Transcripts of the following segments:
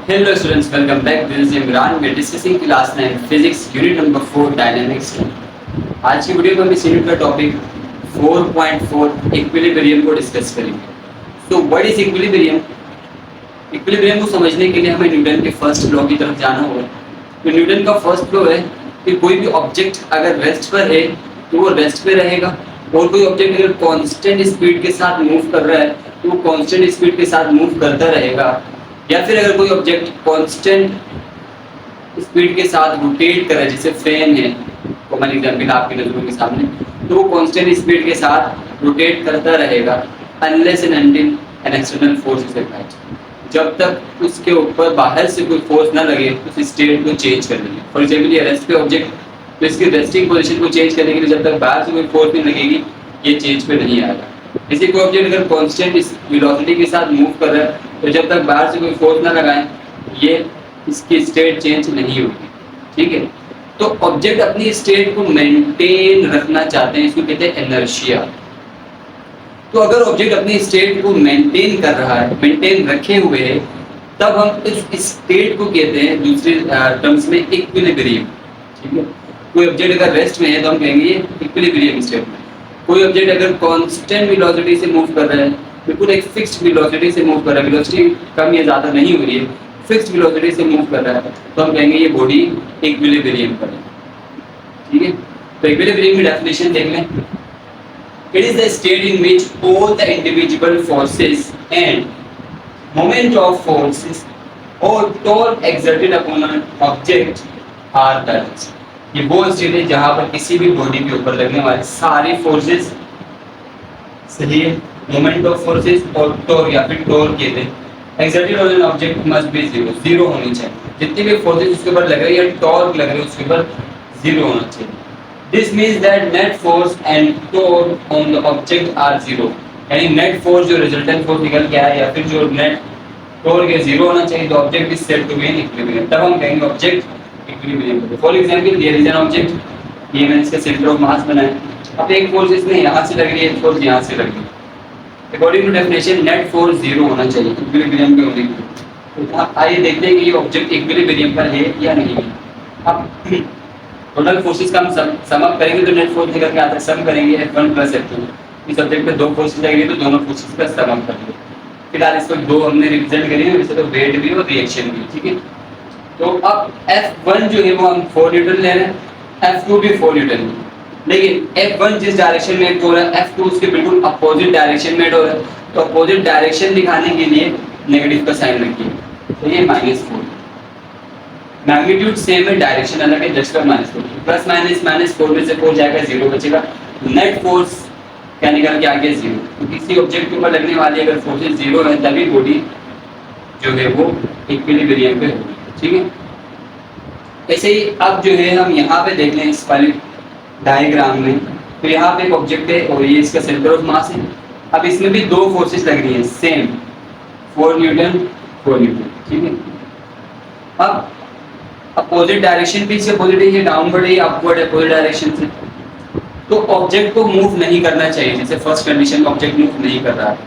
Hello students, welcome back. This is Imran. We are discussing class 9 physics unit number 4 dynamics. आज की video में हम इस unit का टॉपिक 4.4 इक्विलिब्रियम को डिस्कस करेंगे. So what is equilibrium? Equilibrium को समझने के लिए हमें न्यूटन के फर्स्ट लॉ की तरफ जाना होगा. तो न्यूटन का फर्स्ट लॉ है कि कोई भी ऑब्जेक्ट अगर रेस्ट पर है तो वो रेस्ट पे रहेगा, और कोई ऑब्जेक्ट अगर कांस्टेंट स्पीड के साथ मूव कर रहा है तो वो कांस्टेंट स्पीड के साथ मूव करता रहेगा. या फिर अगर कोई ऑब्जेक्ट कांस्टेंट स्पीड के साथ रोटेट कर रहा है, जैसे फैन है, कॉमन एग्जांपल आपकी नजरों के सामने, तो वो कांस्टेंट स्पीड के साथ रोटेट करता रहेगा unless and until an external force is applied. जब तक उसके ऊपर बाहर से कोई फोर्स ना लगे उस स्टेट को चेंज करने में. फॉर एग्जाम्पल ये रेस्ट पे ऑब्जेक्ट, तो इसकी रेस्टिंग पोजीशन को चेंज करने के लिए जब तक बाहर से कोई फोर्स नहीं लगेगी ये चेंज पे नहीं आएगा. जैसे कोई ऑब्जेक्ट अगर कांस्टेंट वेलोसिटी के साथ मूव कर रहा है तो जब तक बाहर से कोई फोर्स ना लगाए ये इसकी स्टेट चेंज नहीं होगी. ठीक है, तो ऑब्जेक्ट अपनी स्टेट को मेंटेन रखना चाहते हैं, इसको कहते हैं इनर्शिया. तो अगर ऑब्जेक्ट अपनी स्टेट को मेंटेन कर रहा है, मेंटेन रखे हुए है, तब हम इस स्टेट को कहते हैं दूसरे टर्म्स में इक्विलिब्रियम. ठीक है, कोई ऑब्जेक्ट अगर रेस्ट में है तो हम कहेंगे ये इक्विलिब्रियम स्टेट में. कोई ऑब्जेक्ट अगर कांस्टेंट वेलोसिटी से मूव कर रहा है, बिल्कुल एक फिक्स्ड वेलोसिटी से मूव कर रहा है, वेलोसिटी कम या ज़्यादा नहीं हो रही है, फिक्स्ड वेलोसिटी से मूव कर रहा है, तो हम कहेंगे ये बॉडी इक्विलिब्रियम पर है. ठीक है, तो इक्विलिब्रियम की डेफिनेशन देख लें. It is the state in which all the individual forces and moment of forces और torque exerted upon an object are balanced. ये वो स्टेट है जहां पर किसी भी बॉडी के ऊपर लगने वाले सारे फोर्सेस, सही है, मोमेंट ऑफ फोर्सेस और टॉर्क या फिर टॉर्क कहते हैं, exerted on an object must be zero. Zero होनी चाहिए. जितनी भी फोर्सेस उसके ऊपर लग रही है, टॉर्क लग रही है, उसके ऊपर जीरो होना चाहिए. This means that net force and torque on the object are zero. यानी नेट फोर्स जो रिजल्टेंट फोर्स निकल के आया या फिर जो नेट टॉर्क है जीरो होना चाहिए. तो object is said to be in equilibrium. तब हम कहेंगे object equilibrium. For example there is an object, ये मैंने इसका सेंटर ऑफ मास बनाया. अब एक फोर्स इसमें यहाँ से लग रही है, एक फोर्स यहाँ से लग रही है. According to definition net force zero होना चाहिए इक्विलिब्रियम के होने के लिए. तो आइए देखते हैं कि ये ऑब्जेक्ट इक्विलिब्रियम पर है या नहीं है. अब टोटल फोर्सेस का हम सम अप करेंगे तो नेट फोर्स निकल के आता है. सम करेंगे F1 + F2. इस ऑब्जेक्ट पे दो फोर्सेस लगेंगे तो दोनों फोर्सेस का सम अप करेंगे. फिलहाल इसको दो हमने रिप्रेजेंट करेंगे, वैसे तो वेट भी और रिएक्शन भी. ठीक है, तो अब F1 जो है वो हम 4 न्यूटन ले रहे हैं, F2 भी 4 न्यूटन. लेकिन F1 जिस डायरेक्शन में हो रहा है, F2 उसके बिल्कुल अपोजिट डायरेक्शन में हो रहा है. तो अपोजिट डायरेक्शन दिखाने के लिए नेगेटिव का साइन रखिए. तो ये -4. मैग्नीट्यूड सेम है, डायरेक्शन अलग है, जस्ट -4. प्लस माइनस 4 में से 4 जाएगा, 0 बचेगा. नेट फोर्स क्या निकल के आ गया 0. तो किसी ऑब्जेक्ट के ऊपर लगने वाली अगर फोर्सेस 0 है तभी बॉडी जो है वो इक्विलिब्रियम पे होगी. ठीक है, ऐसे ही अब जो है हम यहाँ पे देख लें इस वाले डायग्राम में. तो यहाँ पे एक ऑब्जेक्ट है और ये इसका सेंटर ऑफ मास है. अब इसमें भी दो फोर्सेस लग रही हैं सेम, 4 न्यूटन 4 न्यूटन. ठीक है, अब अपोजिट डायरेक्शन भी इससे अपोजिट है, ये डाउनवर्ड है, अपवर्ड है अपोजिट डायरेक्शन से. तो ऑब्जेक्ट को मूव नहीं करना चाहिए, जैसे फर्स्ट कंडीशन में ऑब्जेक्ट मूव नहीं कर रहा है.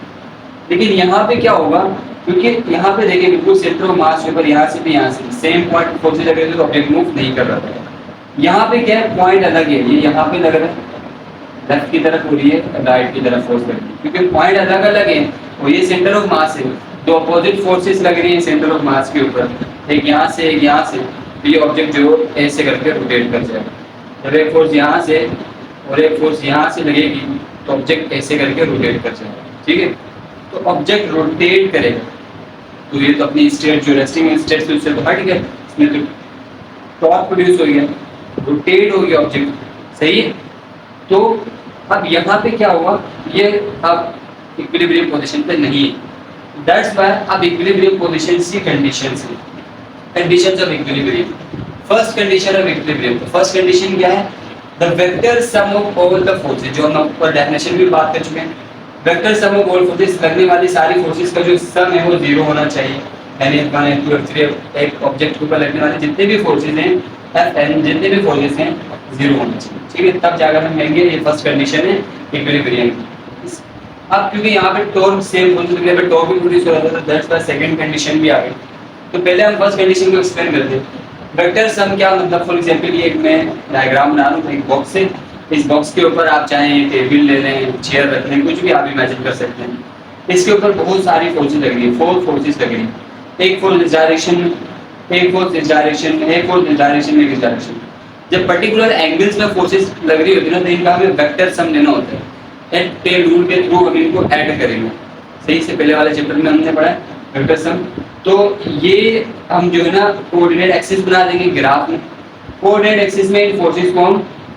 लेकिन यहाँ पे क्या होगा, क्योंकि यहाँ पे देखिए बिल्कुल सेंटर ऑफ मास के ऊपर यहाँ से भी यहाँ से सेम पॉइंट फोर्सेस लग रहे थे तो ऑब्जेक्ट मूव नहीं कर रहा था. यहाँ पे क्या है, पॉइंट अलग है. ये यहाँ पे लग रहा है लेफ्ट की तरफ हो रही है, राइट की तरफ फोर्स लग रही है, क्योंकि पॉइंट अलग अलग है और ये सेंटर ऑफ मास है. दो अपोजिट फोर्सेस लग रही है सेंटर ऑफ मास के ऊपर, एक यहाँ से एक यहाँ से. तो ये ऑब्जेक्ट जो ऐसे करके रोटेट कर जाएगा. जब एक फोर्स यहाँ से और एक फोर्स यहाँ से लगेगी तो ऑब्जेक्ट ऐसे करके रोटेट कर जाएगा. ठीक है, तो ऑब्जेक्ट रोटेट करेगा तो ये तो अपनी स्टेट जो रेस्टिंग स्टेट से उससे तो हट गया, इसमें तो टॉर्क प्रोड्यूस हो गया, रोटेट हो गया ऑब्जेक्ट. सही है, तो अब यहाँ पे क्या हुआ, ये अब इक्विलिब्रियम पोजीशन पे नहीं है. दैट्स व्हाई अब इक्विलिब्रियम पोजीशन की कंडीशंस है, conditions of equilibrium. First condition of equilibrium, first condition क्या है, the vector sum of all the forces, जो हम ऊपर डेफिनेशन भी बात कर चुके हैं. Vector sum of all forces, लगने वाली सारी फोर्सेस का जो सम है वो 0 होना चाहिए. यानी F1 F2 F3 एक ऑब्जेक्ट के ऊपर लगने वाले जितने भी फोर्सेस हैं, Fn जितने भी फोर्सेस हैं 0 होना चाहिए. ठीक है, तब जाकर हम कहेंगे ये फर्स्ट कंडीशन है इक्विलिब्रियम की. अब क्योंकि यहाँ पे टॉर्क सेम फोर्सेस लगने पे टॉर्क भी प्रोड्यूस हो रहा था, तो दैट्स व्हाई सेकंड कंडीशन भी आ गई. तो पहले हम फर्स्ट कंडीशन को एक्सप्लेन करते हैं। वेक्टर सम क्या मतलब, फॉर एग्जांपल ये एक मैं डायग्राम बना रहा हूँ एक बॉक्स से, इस बॉक्स के ऊपर आप चाहें टेबल ले लें, चेयर रख लें, कुछ भी आप इमेजिन कर सकते हैं। इसके ऊपर बहुत सारी फोर्सेज लग रही है, 4 फोर्सेज लग रही है, एक फोर्स इस डायरेक्शन में, एक फोर्स इस डायरेक्शन में, एक फोर्स इस डायरेक्शन में, इस डायरेक्शन में। जब पर्टिकुलर एंगल्स में फोर्सेज लग रही होती है ना, तो इनका हमें वेक्टर सम लेना होता है। एड टेल रूल के थ्रू हम इनको ऐड करेंगे। सही से पहले वाले चैप्टर में हमने पढ़ा है वेक्टर सम। तो ये हम जो है ना कोऑर्डिनेट एक्सिस बना देंगे ग्राफ में। कोऑर्डिनेट एक्सिस में इन फोर्सेस को हम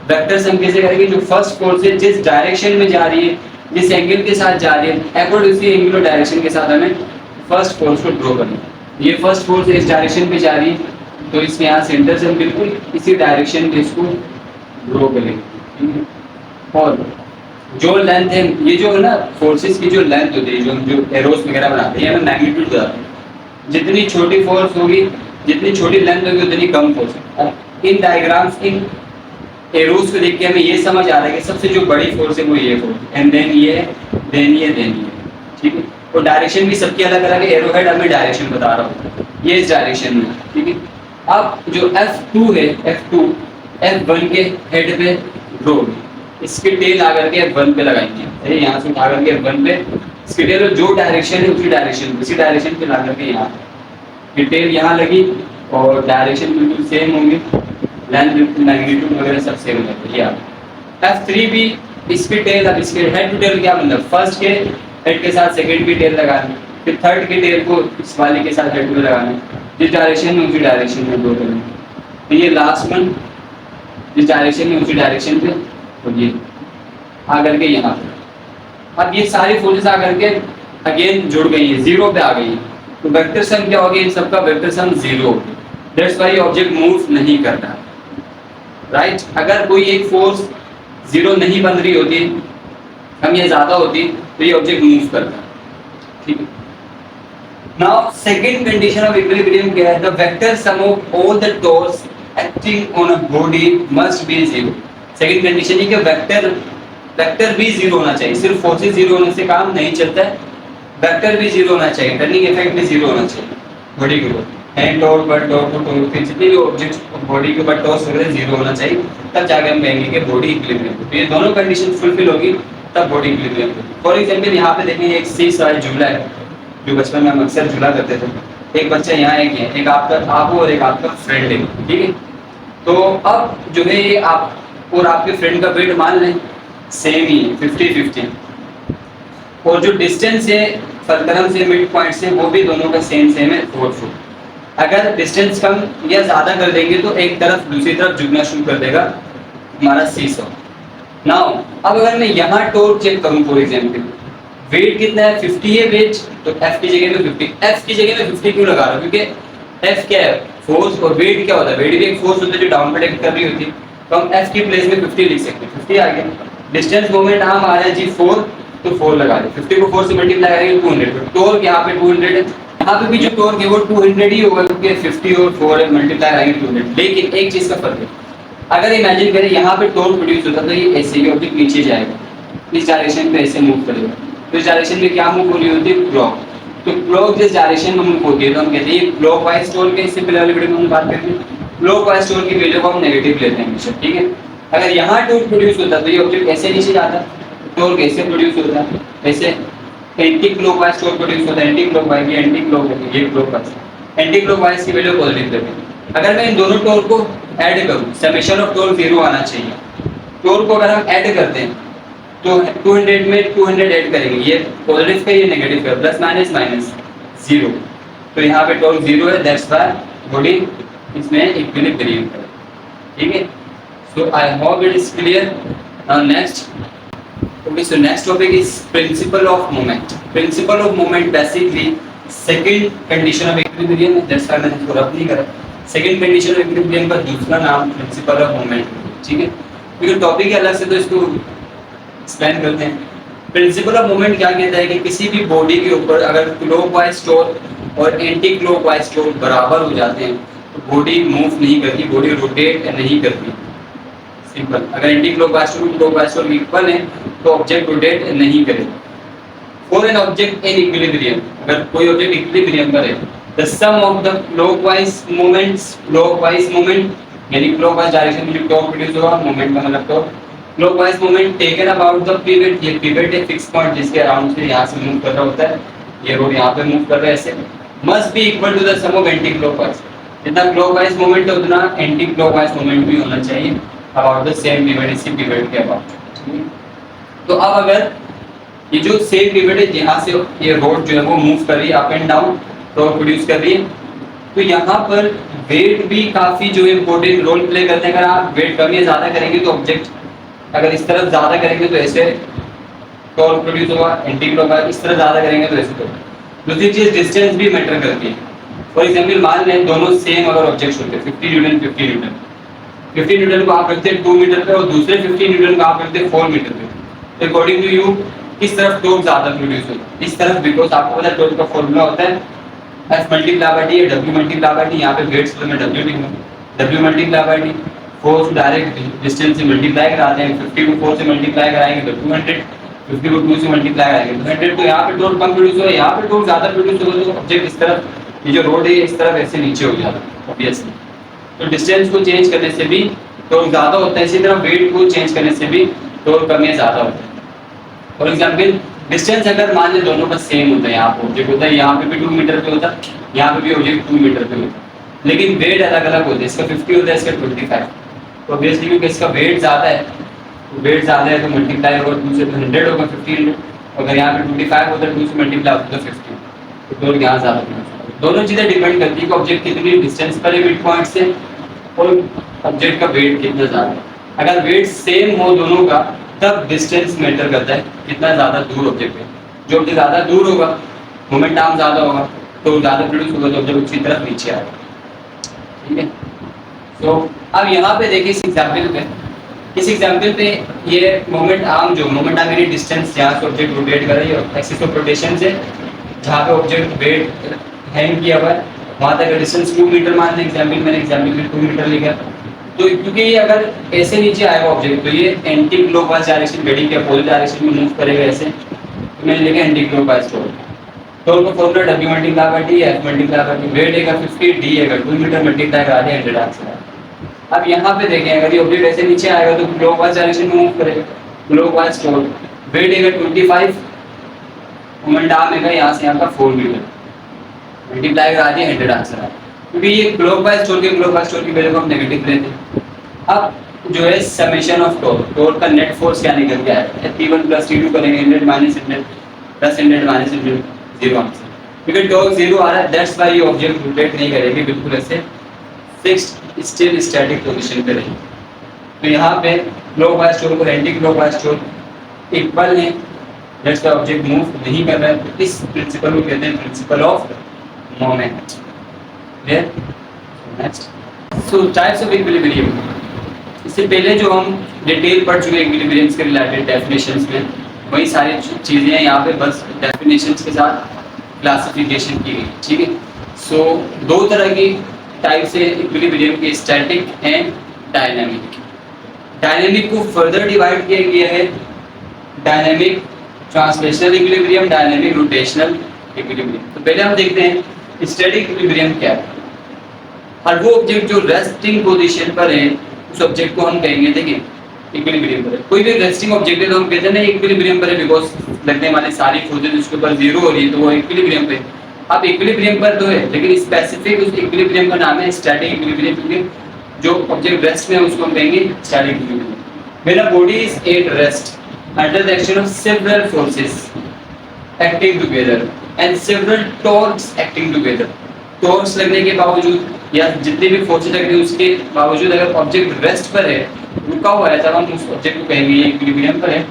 वेक्टर सम कैसे करेंगे, जो फर्स्ट फोर्स है जिस डायरेक्शन में जा रही है, जिस एंगल के साथ जा रही है, अकॉर्डिंग उसी एंगुलर डायरेक्शन के साथ हमें फर्स्ट फोर्स को ड्रॉ करना है। ये फर्स्ट फोर्स इस डायरेक्शन पे जा रही है, तो इसके यहाँ सेंटर से हम बिल्कुल इसी डायरेक्शन में इसको ड्रॉ करेंगे। और जो लेंथ है, ये जो है ना फोर्सेस की जो लेंथ होती है, जो एरोस वगैरह बनाते हैं, हमें मैग्नीट्यूड बताते हैं। जितनी छोटी फोर्स होगी, जितनी छोटी लेंथ होगी, उतनी कम फोर्स। अब इन डायग्राम्स, इन एरोस को देख के हमें ये समझ आ रहा है कि सबसे जो बड़ी फोर्स है वो ये फोर्स, एंड देन ये, देन ये, देन ये, ठीक है। और डायरेक्शन भी सबकी अलग अलग है। एरो हेड हमें डायरेक्शन बता रहा हूँ, ये इस डायरेक्शन में, ठीक है। अब जो F2 है, F2 F1 के हेड पे ड्रॉ, इसकी टेल आकर के F1 पे लगाएंगे। यहाँ से उठा करके F1 पे इसकी टेल, जो डायरेक्शन है उसी डायरेक्शन पे ला करके यहाँ टेल यहाँ लगी, और डायरेक्शन बिल्कुल सेम होंगे, लेंथ मैग्नीट्यूड वगैरह सब सेम होंगे। ये F3 भी इसकी टेल, अब इसके हेड टू टेल क्या मतलब, फर्स्ट के हेड के साथ सेकंड की टेल लगानी, फिर थर्ड की टेल को इस वाले के साथ हेड में लगाना, जिस डायरेक्शन में उसी डायरेक्शन में ड्रॉ करना। तो ये लास्ट वन जिस डायरेक्शन में उसी डायरेक्शन पे, तो ये आकर के यहाँ पे। अब ये सारी फोर्सेस आकर के अगेन जुड़ गई है, जीरो पे आ गई है। तो वेक्टर सम क्या हो गया, इन सबका वेक्टर सम जीरो हो गया। दैट्स व्हाई ऑब्जेक्ट मूव नहीं कर रहा, राइट। अगर कोई एक फोर्स जीरो नहीं बन रही होती, कम या ज्यादा होती, तो ये ऑब्जेक्ट मूव करता, ठीक है। Now second condition of equilibrium क्या है, the vector sum of all the torques acting on a body must be zero. Second condition है कि वेक्टर भी जीरो होना चाहिए। सिर्फ फोर्सेस जीरो होने से काम नहीं चलता है, वेक्टर भी जीरो होना चाहिए, टर्निंग इफेक्ट भी जीरो होना चाहिए बॉडी के ऊपर। Hand torque, but torque, torque, जितने भी ऑब्जेक्ट्स बॉडी के ऊपर टॉर्क वगैरह जीरो होना चाहिए, तब जाके हम कहेंगे कि बॉडी इक्विलिब्रियम। तो ये दोनों कंडीशन फुलफिल होगी तब बॉडी इक्विलिब्रियम होगी। फॉर एग्जांपल यहाँ पे देखेंगे एक सी साइज झूला है, जो बचपन में हम अक्सर झूला करते थे। एक बच्चा यहाँ है, एक आपका आप हो और एक आपका फ्रेंड है, ठीक है। तो अब जो है ये आप और आपके फ्रेंड का वेट मान लें सेम ही 50-50, और जो डिस्टेंस है फलक्रम से मिड पॉइंट से, वो भी दोनों का सेम है 4 फुट। अगर डिस्टेंस कम या ज्यादा कर देंगे तो एक तरफ दूसरी तरफ झुकना शुरू कर देगा हमारा सीसॉ। नाउ अब अगर मैं यहाँ टॉर्क चेक करूँ, फॉर एग्जांपल वेट कितना है, 50 है वेट, तो F की जगह में 50, F की जगह में 50 क्यों लगा रहा हूँ, क्योंकि F क्या है, फोर्स, और वेट क्या होता है, वेट भी एक फोर्स होता है जो डाउन पे एक्ट कर रही होती है। तो हम F की प्लेस में 50 लिख सकते हैं, 50 आ गया। डिस्टेंस मोमेंट हम आ रहा है जी 4, तो 4 लगा दें, 50 को 4 से मल्टीप्लाई करेंगे 200, तो टॉर्क यहाँ पे 200 है, यहाँ पे भी जो टॉर्क है वो 200 ही होगा, क्योंकि 50 और 4 मल्टीप्लाई करेंगे 200। लेकिन एक चीज का फर्क है, अगर इमेजिन करें यहाँ पे टॉर्क प्रोड्यूस होता तो ये ऐसे ही ऑब्जेक्ट नीचे जाएगा, इस डायरेक्शन पे ऐसे मूव करेगा। तो इस डायरेक्शन में क्या मूव हो रही होती है, क्लॉक। तो क्लॉक जिस डायरेक्शन में मूव होती है, तो हम कहते हैं ये क्लॉकवाइज टॉर्क है। इससे पहले वाली वीडियो में हम बात करते हैं क्लॉकवाइज टॉर्क की वैल्यू को हम नेगेटिव लेते हैं हमेशा, ठीक है। अगर यहाँ टॉर्क प्रोड्यूस होता तो ये ऑब्जेक्ट ऐसे नीचे जाता, टॉर्क ऐसे प्रोड्यूस होता, ऐसे एंटी क्लॉकवाइज टॉर्क प्रोड्यूस होता है, एंटी क्लॉकवाइज, ये एंटी क्लॉकवाइज, ये क्लॉकवाइज। एंटी क्लॉकवाइज की वैल्यू पॉजिटिव लेते हैं। अगर मैं इन दोनों टॉर्क को ऐड करूँ, समेशन ऑफ टॉर्क 0 आना चाहिए। टॉर्क को अगर हम ऐड करते हैं तो 200 में 200 ऐड करेंगे, ये पॉजिटिव का, ये नेगेटिव का, प्लस माइनस माइनस 0, तो यहाँ पे टॉर्क 0 है, दैट्स व्हाई बॉडी इसमें इक्विलिब्रियम है, ठीक है। So I hope it is clear. Now next, okay, so next topic is principle of moment. Principle of moment basically second condition of equilibrium है, that's why मैंने इसको रब नहीं करा। सेकंड कंडीशन ऑफ इक्विलिब्रियम का दूसरा नाम प्रिंसिपल ऑफ मोमेंट, ठीक है। क्योंकि टॉपिक है अलग से, तो इसको एक्सप्लेन करते हैं। प्रिंसिपल ऑफ मोमेंट क्या कहता है कि किसी भी बॉडी के ऊपर अगर क्लॉकवाइज टॉर्क और एंटी क्लॉकवाइज टॉर्क बराबर हो जाते हैं तो बॉडी मूव नहीं करती, बॉडी रोटेट नहीं करती, सिंपल। अगर एंटी क्लॉकवाइज टॉर्क इक्वल है तो ऑब्जेक्ट रोटेट नहीं करेगा। For an object in equilibrium, अगर कोई ऑब्जेक्ट इक्विलिब्रियम पर है, the sum of the clockwise moment यानी क्लॉकवाइज डायरेक्शन में जो टॉर्क प्रोड्यूस होगा, मोमेंट का मतलब torque, clockwise moment taken about the pivot, ये पिवट है फिक्स पॉइंट जिसके अराउंड से यहाँ से मूव कर रहा होता है, ये रोड यहाँ पे मूव कर रहा है ऐसे, must be equal to the sum of anticlockwise, जितना क्लॉकवाइज मोमेंट है उतना एंटी क्लॉकवाइज मोमेंट भी होना चाहिए अबाउट द सेम पिवट, इसी पिवट के अबाउट। तो अब अगर ये जो सेम पिवट है यहाँ से ये रोड जो है वो मूव कर रही है up and down, torque produce कर रही है, तो यहाँ पर वेट भी काफी जो इम्पोर्टेंट रोल प्ले करते हैं। अगर आप वेट कम या ज्यादा करेंगे तो ऑब्जेक्ट, अगर इस तरफ ज्यादा करेंगे तो ऐसे टॉर्क प्रोड्यूस होगा, एंटी क्लॉकवाइज, इस तरफ ज्यादा करेंगे तो ऐसे टॉर्क। दूसरी चीज डिस्टेंस भी मैटर करती है। फॉर एग्जांपल मान लें दोनों सेम अगर ऑब्जेक्ट्स होते हैं 50 न्यूटन 50 न्यूटन, 50 न्यूटन को आप रखते हैं 2 मीटर पे और दूसरे 50 न्यूटन को आप रखते हैं 4 मीटर पे, तो अकॉर्डिंग टू यू किस तरफ टॉर्क ज्यादा प्रोड्यूस होगा? इस तरफ, बिकॉज आपको पता है टॉर्क का फॉर्मूला होता है F मल्टीप्लाई बाय डी है, W मल्टीप्लाई बाय डी, यहाँ पे वेट्स में W लिखूंगा, W multiply by D, force direct distance से मल्टीप्लाई कराते हैं, 50 को 4 से मल्टीप्लाई कराएंगे तो 200, 50 को 2 से मल्टीप्लाई कराएंगे तो 100, तो यहाँ पे टॉर्क कम प्रोड्यूस होगा, यहाँ पे टॉर्क ज्यादा प्रोड्यूस होगा, तो ऑब्जेक्ट इस तरफ, ये जो रोड है इस तरफ ऐसे नीचे हो जाता है ऑब्वियसली। तो डिस्टेंस को चेंज करने से भी टॉर्क ज्यादा होता है, इसी तरह वेट को चेंज करने से भी टॉर्क कम या ज्यादा होता है। फॉर एग्जांपल डिस्टेंस अगर मान लें दोनों का सेम होता है, यहाँ पे ऑब्जेक्ट होता है, यहाँ पे भी 2 मीटर पे होता है, यहाँ पे भी ऑब्जेक्ट 2 मीटर पे होता है, लेकिन वेट अलग अलग होते हैं, इसका 50 होता है, इसका 25, तो ऑब्वियसली क्योंकि इसका वेट ज्यादा है, तो वेट ज्यादा है तो मल्टीप्लाई होगा 2 से, तो 100 होगा 50, अगर यहाँ पे 25 होता है 2 से मल्टीप्लाई होता है 50, तो टॉर्क यहाँ ज्यादा होगा। दोनों चीजें डिपेंड करती है कि ऑब्जेक्ट कितनी डिस्टेंस पर है मिड पॉइंट से और ऑब्जेक्ट का वेट कितना ज्यादा है। अगर वेट सेम हो दोनों का तब डिस्टेंस मैटर करता है, कितना ज्यादा दूर ऑब्जेक्ट है, जो ऑब्जेक्ट ज्यादा दूर होगा मोमेंट आर्म ज्यादा होगा तो ज्यादा प्रोड्यूस होगा, तो ऑब्जेक्ट उसी तरफ नीचे आएगा, ठीक है। तो अब यहाँ पे देखिए इस एग्जाम्पल पे ये मोमेंट आर्म यानी डिस्टेंस जहाँ से ऑब्जेक्ट रोटेट कर रही है एक्सिस ऑफ रोटेशन से, जहाँ पे ऑब्जेक्ट वेट हैंग किया हुआ है वहाँ तक डिस्टेंस 2 मीटर मान लें, मैंने एग्जाम्पल में 2 मीटर लिखा, तो क्योंकि ये अगर ऐसे नीचे आएगा ऑब्जेक्ट तो ये एंटी क्लॉकवाइज डायरेक्शन बेडिंग के अपोजिट डायरेक्शन में मूव करेगा ऐसे, तो मैंने लिखा एंटी क्लॉकवाइज तो उनको formula W multiply by D, F multiply by D, weight है 50, डी है 2 मीटर मल्टीप्लाई करा दिया 100 आंसर। अब यहाँ पे देखें अगर ये ऑब्जेक्ट ऐसे नीचे आएगा तो क्लॉकवाइज डायरेक्शन में मूव करेगा, क्लॉकवाइज टॉर्क, वेट है 25, मोमेंट आर्म है यहाँ से यहाँ का 4 मीटर मल्टीप्लाई करा दिया 100 आंसर। क्योंकि ये क्लॉकवाइज छोड़ के क्लॉकवाइज छोड़ के पहले को हम नेगेटिव लेते हैं। अब जो है समेशन ऑफ टॉर्क का नेट फोर्स क्या निकल के आएगा, T1 + T2 करेंगे 100 - 100 + 100 - 100 0 आंसर, क्योंकि टॉर्क 0 आ रहा है, दैट्स व्हाई ये ऑब्जेक्ट रोटेट नहीं करेगी, बिल्कुल ऐसे फिक्स्ड स्टिल स्टैटिक पोजीशन पे रहेगी। तो यहाँ पे क्लॉकवाइज टॉर्क और एंटी क्लॉकवाइज टॉर्क इक्वल है, दैट्स व्हाई ऑब्जेक्ट मूव नहीं कर रहा है, तो इस प्रिंसिपल को कहते हैं principal of moment. Clear? Next, so types of equilibrium. इससे पहले जो हम डिटेल पढ़ चुके हैं इक्विलिब्रियम्स के रिलेटेड डेफिनेशंस में, वही सारी चीज़ें हैं यहाँ पे, बस डेफिनेशंस के साथ क्लासिफिकेशन की गई, ठीक है। सो दो तरह की टाइप से इक्विलिब्रियम के, स्टैटिक एंड डायनामिक। डायनामिक को फर्दर डिवाइड किया गया है, dynamic translational equilibrium, dynamic rotational equilibrium. तो पहले हम देखते हैं स्टैटिक इक्विलिब्रियम क्या है। हर वो ऑब्जेक्ट जो रेस्टिंग पोजीशन पर है उस ऑब्जेक्ट को हम कहेंगे, देखिए इक्विलिब्रियम पर है। कोई भी रेस्टिंग ऑब्जेक्ट है तो हम कहते हैं ना इक्विलिब्रियम पर है, बिकॉज लगने वाली सारी फोर्सेस उसके ऊपर जीरो हो रही है तो वो इक्विलिब्रियम पे। अब इक्विलिब्रियम पर तो है लेकिन स्पेसिफिक उस इक्विलिब्रियम का नाम है स्टैटिक इक्विलिब्रियम, क्योंकि जो ऑब्जेक्ट रेस्ट में है उसको हम कहेंगे static equilibrium. When a body is at rest under the action of several forces acting together and several torques acting together, torques लगने के बावजूद या जितने भी फोर्सेस लग रही है उसके बावजूद अगर ऑब्जेक्ट रेस्ट पर है, रुका हुआ है, तब हम उस ऑब्जेक्ट को कहेंगे ये इक्विलिब्रियम पर है।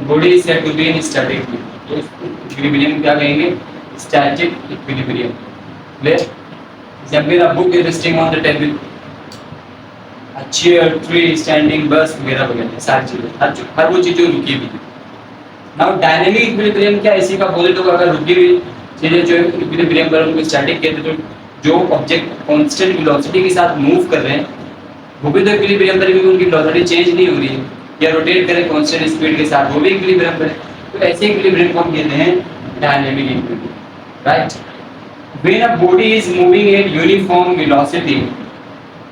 Body is said to be in static, तो इक्विलिब्रियम क्या कहेंगे? Static equilibrium. Clear? Example, a book is resting on the table, a chair, tree, standing, bus वगैरह वगैरह सारी चीजें, हर वो चीज जो रुकी हुई है। नाउ डायनामिक इक्विलिब्रियम क्या, इसी का अपोजिट होगा। अगर रुकी हुई चीजें जो इक्विलिब्रियम पर उनको स्टैटिक कहते हैं, जो ऑब्जेक्ट कांस्टेंट वेलोसिटी के साथ मूव कर रहे हैं वो भी तो इक्विलिब्रियम पर, क्योंकि उनकी वेलोसिटी चेंज नहीं हो रही है, या रोटेट करें कांस्टेंट स्पीड के साथ वो भी इक्विलिब्रियम पर है। तो ऐसे इक्विलिब्रियम को हम कहते हैं dynamic equilibrium, right. When a body is moving at uniform velocity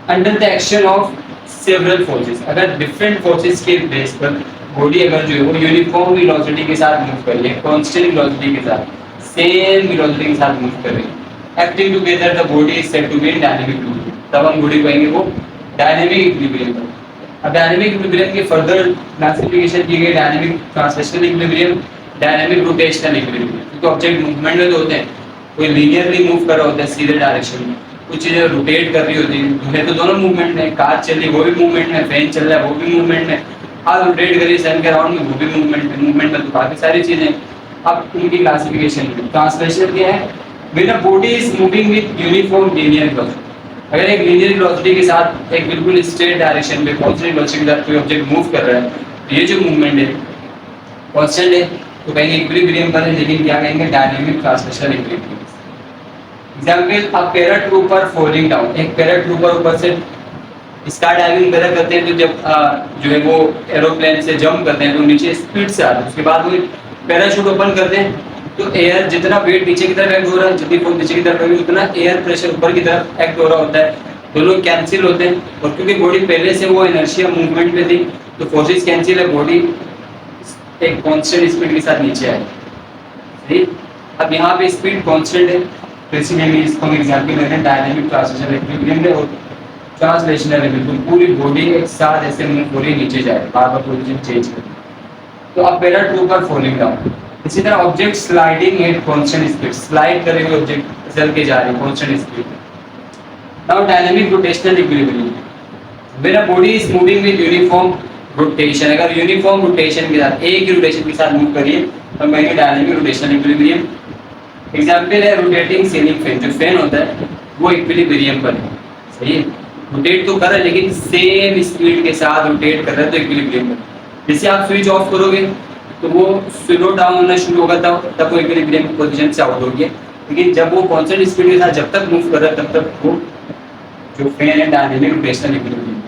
under the action of several forces, अगर different forces के बेस पर बॉडी अगर जो है वो यूनिफॉर्म वेलोसिटी के साथ मूव कर रही है, कांस्टेंट वेलोसिटी के साथ, सेम वेलोसिटी के साथ मूव कर रही है, acting together the body is said to be in dynamic equilibrium, तब हम बॉडी कहेंगे वो डायनेमिक इक्विलिब्रियम है। अब डायनेमिक इक्विलिब्रियम के फर्दर क्लासिफिकेशन की गई dynamic translational equilibrium, dynamic rotational equilibrium, क्योंकि ऑब्जेक्ट मूवमेंट में तो होते हैं, कोई लीनियरली मूव कर रहा होता है सीधे डायरेक्शन में, कुछ चीजें रोटेट कर रही होती है, तो दोनों मूवमेंट में, कार चल रही वो भी मूवमेंट में, फैन चल रहा है वो भी मूवमेंट में, आप रोटेट करिए सन के अराउंड में वो भी मूवमेंट में तो काफी सारी चीजें। अब उनकी क्लासिफिकेशन में ट्रांसलेशन क्या है, when a body is moving with uniform linear velocity, अगर एक लीनियर वेलोसिटी के साथ एक बिल्कुल स्ट्रेट डायरेक्शन में कांस्टेंट वेलोसिटी के साथ कोई ऑब्जेक्ट मूव कर रहा है, तो ये जो मूवमेंट है कांस्टेंट है, तो कहेंगे इक्विलिब्रियम पर है, लेकिन क्या कहेंगे डायनेमिक ट्रांसलेशनल इक्विलिब्रियम। एग्जाम्पल, अ पैराट्रूपर फॉलिंग डाउन, एक पैराट्रूपर ऊपर से स्काई डाइविंग वगैरह करते हैं, तो जब जो है वो एरोप्लेन से जंप करते हैं तो नीचे स्पीड से आते हैं, उसके बाद वो पैराशूट ओपन करते हैं, तो एयर जितना वेट नीचे की तरफ एक्ट हो रहा है, जितनी फोर्स नीचे की तरफ होगी उतना एयर प्रेशर ऊपर की तरफ एक्ट हो रहा होता है, दोनों कैंसिल होते हैं, और क्योंकि बॉडी पहले से वो इनर्शिया मूवमेंट में थी तो फोर्सेस कैंसिल है, बॉडी एक कांस्टेंट स्पीड के साथ नीचे आए। सही, अब यहाँ पे स्पीड कांस्टेंट है, तो इसीलिए इसको हम एग्जांपल ले रहे हैं डायनेमिक ट्रांसलेशनल इक्विलिब्रियम में, और ट्रांसलेशनल है बिल्कुल पूरी बॉडी एक साथ ऐसे मूव हो रही नीचे जाए, बार बार पोजीशन चेंज कर। तो अब पैराट्रूपर फॉलिंग डाउन, इसी तरह object sliding at constant speed, slide करे हुए ऑब्जेक्ट चल के जा रहे हैं constant speed. Now dynamic rotational equilibrium, when a body is moving with uniform rotation, अगर यूनिफॉर्म रोटेशन के साथ एक ही रोटेशन के साथ मूव करिए तो हम कहेंगे डायनेमिक रोटेशनल इक्विलिब्रियम। एग्जांपल है रोटेटिंग सीलिंग फैन, जो फैन होता है वो इक्विलिब्रियम पर है। सही है, रोटेट तो कर रहा है लेकिन सेम स्पीड के साथ रोटेट कर रहा है, तो इक्विलिब्रियम पर। जैसे आप स्विच ऑफ करोगे तो वो स्लो डाउन होना शुरू होगा, तब वो इक्विलिब्रियम पोजीशन से आउट हो गया, लेकिन जब वो कांस्टेंट स्पीड के साथ जब तक मूव कर रहा है तब तक वो जो फैन है dynamic rotational equilibrium.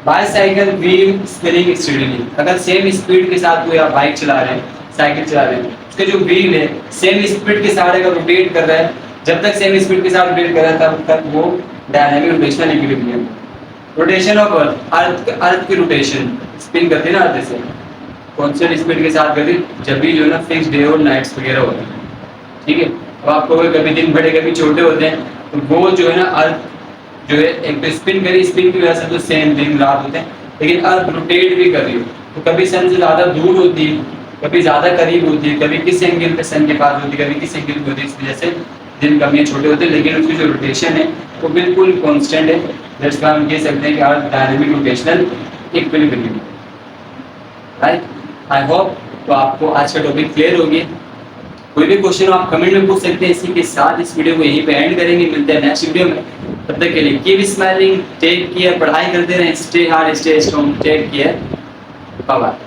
Bicycle wheel spinning steadily, अगर सेम स्पीड के साथ कोई आप बाइक चला रहे हैं, साइकिल चला रहे हैं, उसके जो व्हील है सेम स्पीड के साथ अगर रोटेट कर रहा है, जब तक सेम स्पीड के साथ रोटेट कर रहा है तब तक वो dynamic rotational equilibrium. Rotation of earth की रोटेशन, स्पिन करते हैं ना अर्थ से कांस्टेंट स्पीड के साथ करते, जब भी जो है ना फिक्स डे और नाइट्स वगैरह होते हैं, ठीक है। अब आपको कभी दिन बड़े कभी छोटे होते हैं, तो वो जो है ना अर्थ जो है एक तो स्पिन करी, स्पिन की वजह से तो सेम दिन रात होते हैं, लेकिन अर्थ रोटेट भी कर रही हो, तो कभी सन से ज़्यादा दूर होती है, कभी ज़्यादा करीब होती है, कभी किस एंगल पे सन के पास होती है, कभी किस एंगल पे होती है, इस वजह से दिन कम या छोटे होते हैं, लेकिन उसकी जो रोटेशन है वो बिल्कुल कांस्टेंट है। दैट्स व्हाई हम कह सकते हैं कि अर्थ dynamic rotational equilibrium. Right, I hope तो आपको आज का टॉपिक क्लियर हो गया। कोई भी क्वेश्चन आप कमेंट में पूछ सकते हैं। इसी के साथ इस वीडियो को यहीं पे एंड करेंगे, मिलते हैं नेक्स्ट वीडियो में। तब तक के लिए कीप स्माइलिंग, टेक केयर, पढ़ाई करते रहें, stay hard stay strong, take care, bye bye.